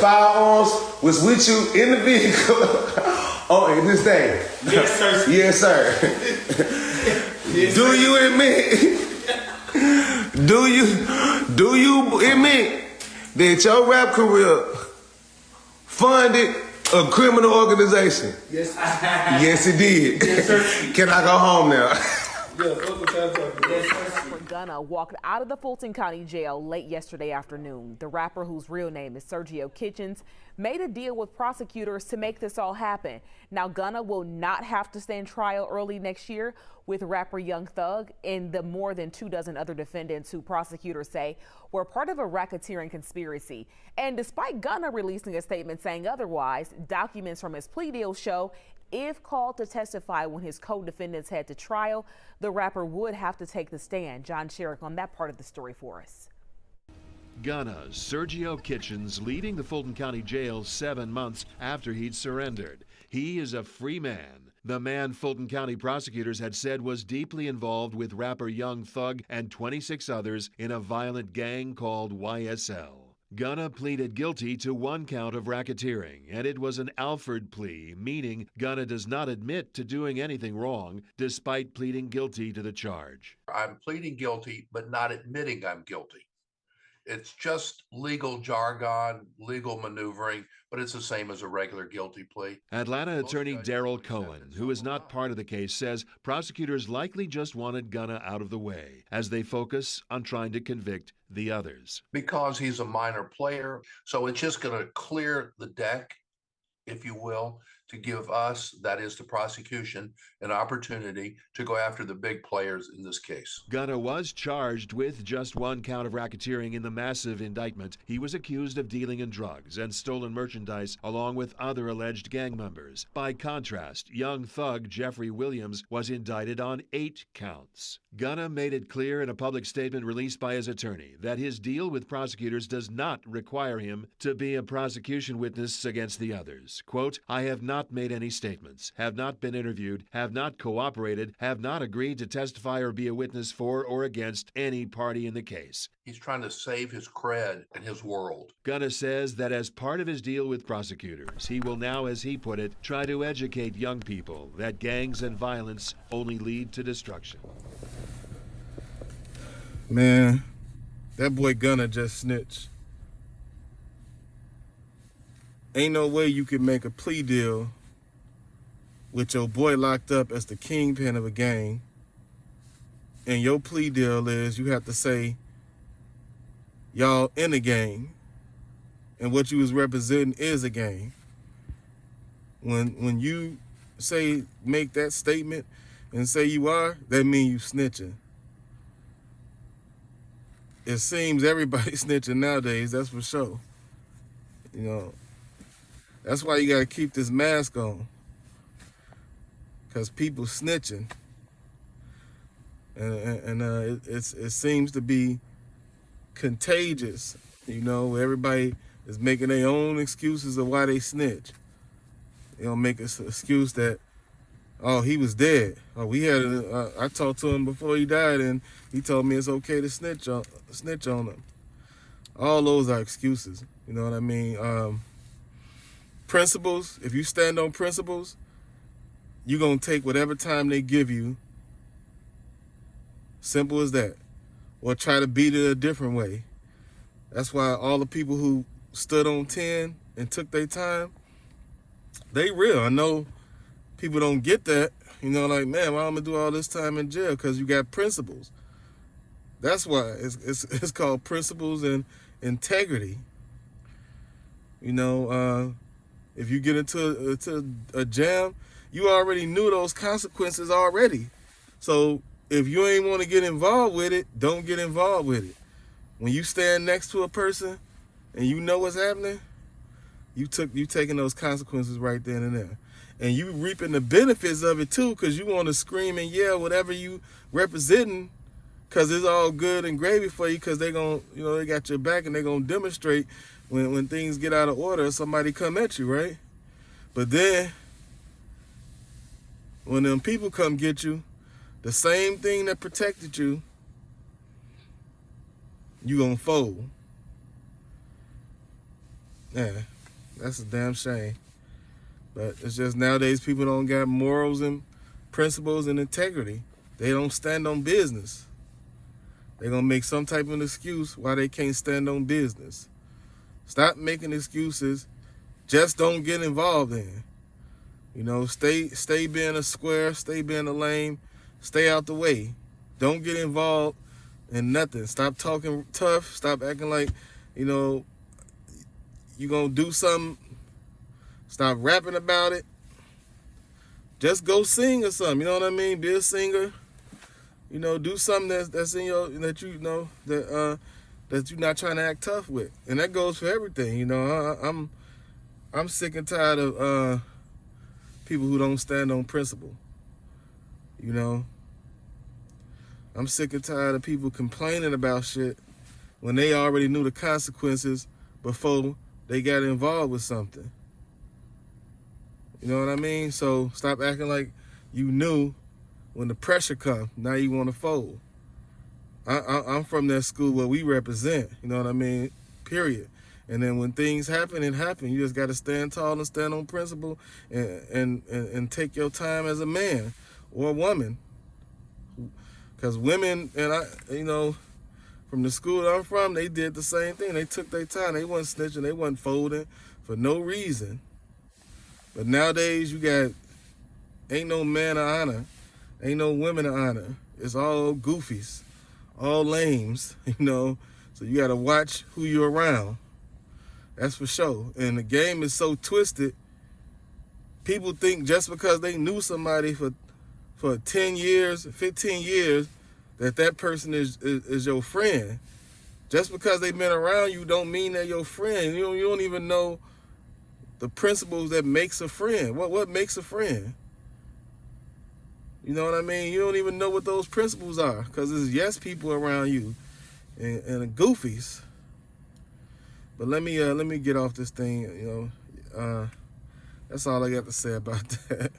firearms was with you in the vehicle on this day? Yes, sir. Yes, sir. Yes, Do sir. you admit? Do you admit that your rap career funded a criminal organization? Yes. Yes, it did. Yes, sir. Can I go home now? Rapper Gunna walked out of the Fulton County Jail late yesterday afternoon. The rapper, whose real name is Sergio Kitchens, made a deal with prosecutors to make this all happen. Now, Gunna will not have to stand trial early next year with rapper Young Thug and the more than 24 other defendants who prosecutors say were part of a racketeering conspiracy. And despite Gunna releasing a statement saying otherwise, documents from his plea deal show if called to testify when his co-defendants head to trial, the rapper would have to take the stand. John Sherrick on that part of the story for us. Gunna's Sergio Kitchens leaving the Fulton County Jail 7 months after he'd surrendered. He is a free man. The man Fulton County prosecutors had said was deeply involved with rapper Young Thug and 26 others in a violent gang called YSL. Gunna pleaded guilty to 1 count of racketeering, and it was an Alford plea, meaning Gunna does not admit to doing anything wrong, despite pleading guilty to the charge. I'm pleading guilty, but not admitting I'm guilty. It's just legal jargon, legal maneuvering, but it's the same as a regular guilty plea. Atlanta attorney Daryl Cohen, who is not part of the case, says prosecutors likely just wanted Gunna out of the way as they focus on trying to convict the others. Because he's a minor player, so it's just going to clear the deck, if you will, to give us, that is the prosecution, an opportunity to go after the big players in this case. Gunna was charged with just 1 count of racketeering in the massive indictment. He was accused of dealing in drugs and stolen merchandise along with other alleged gang members. By contrast, Young Thug Jeffrey Williams was indicted on 8 counts. Gunna made it clear in a public statement released by his attorney that his deal with prosecutors does not require him to be a prosecution witness against the others. Quote, "I have not made any statements, have not been interviewed, have not cooperated, have not agreed to testify or be a witness for or against any party in the case." He's trying to save his cred and his world. Gunna says that as part of his deal with prosecutors, he will now, as he put it, try to educate young people that gangs and violence only lead to destruction. Man, that boy Gunna just snitched. Ain't no way you can make a plea deal with your boy locked up as the kingpin of a gang, and your plea deal is you have to say y'all in a gang, and what you was representing is a gang. When you say, make that statement and say you are, that means you snitching. It seems everybody snitching nowadays, that's for sure. You know, that's why you gotta keep this mask on, because people snitching, and it seems to be contagious. You know, everybody is making their own excuses of why they snitch. They don't make an excuse that, oh, he was dead. Oh, I talked to him before he died, and he told me it's okay to snitch on him. All those are excuses. You know what I mean? Principles, if you stand on principles, you're going to take whatever time they give you. Simple as that. Or try to beat it a different way. That's why all the people who stood on 10 and took their time, they real. I know people don't get that. You know, like, man, why am I do all this time in jail? Because you got principles. That's why it's called principles and integrity. You know, if you get into a jam, you already knew those consequences already. So if you ain't want to get involved with it, don't get involved with it. When you stand next to a person and you know what's happening, you taking those consequences right then and there. And you reaping the benefits of it too, because you want to scream and yell whatever you representing, because it's all good and gravy for you, because they got your back and they're going to demonstrate when things get out of order, somebody come at you, right? But then when them people come get you, the same thing that protected you, you gonna fold. Yeah, That's a damn shame. But it's just nowadays people don't got morals and principles and integrity. They don't stand on business. They're going to make some type of excuse why they can't stand on business. Stop making excuses. Just don't get involved in. You know, stay being a square, stay being a lame, stay out the way. Don't get involved in nothing. Stop talking tough. Stop acting like, you know, you're going to do something. Stop rapping about it. Just go sing or something. You know what I mean? Be a singer. You know, do something that's in your, that you know, that you're not trying to act tough with. And that goes for everything. You know, I'm sick and tired of people who don't stand on principle. You know, I'm sick and tired of people complaining about shit when they already knew the consequences before they got involved with something. You know what I mean? So stop acting like you knew when the pressure comes. Now you want to fold. I'm from that school where we represent. You know what I mean? Period. And then when things happen, it happens. You just got to stand tall and stand on principle and take your time as a man or a woman. Because women, and I, you know, from the school I'm from, they did the same thing. They took their time. They wasn't snitching. They wasn't folding for no reason. But nowadays, you got, ain't no man of honor. Ain't no women of honor. It's all goofies, all lames, you know. So you got to watch who you're around. That's for sure. And the game is so twisted. People think just because they knew somebody for 10 years, 15 years, that person is your friend. Just because they've been around you don't mean they're your friend. You don't even know the principles that makes a friend. What makes a friend? You know what I mean? You don't even know what those principles are because there's yes people around you and the goofies. But let me get off this thing. You know, that's all I got to say about that.